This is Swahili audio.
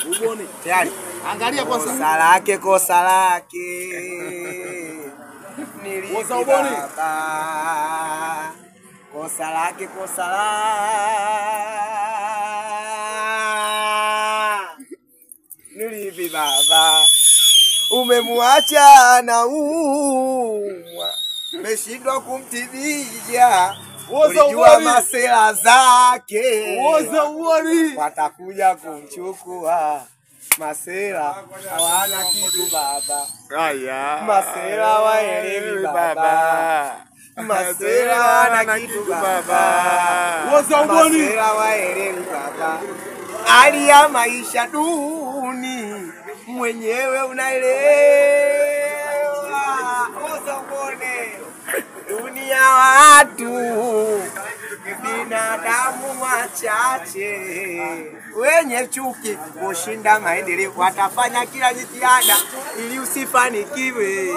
Ubone. Tayari. Angalia kwanza. Kosa lake. Kosa ubone. Kosa lake. Nilivi baba. Umemwacha na umwa. Umeshindwa kumtibia. Ulijua masela zake. Woza uwani. Watakuja kumchukua. Masela hawana kitu baba. Haya. Masela waelewi baba. Masela hawana kitu baba. Woza uwani. Masela waelewi baba. Hali ya maisha duni mwenyewe unaelewa. Woza uone. Dunia watu binadamu wachache wenye chuki kushinda maendeleo, watafanya kila jitihada ili usifanikiwe.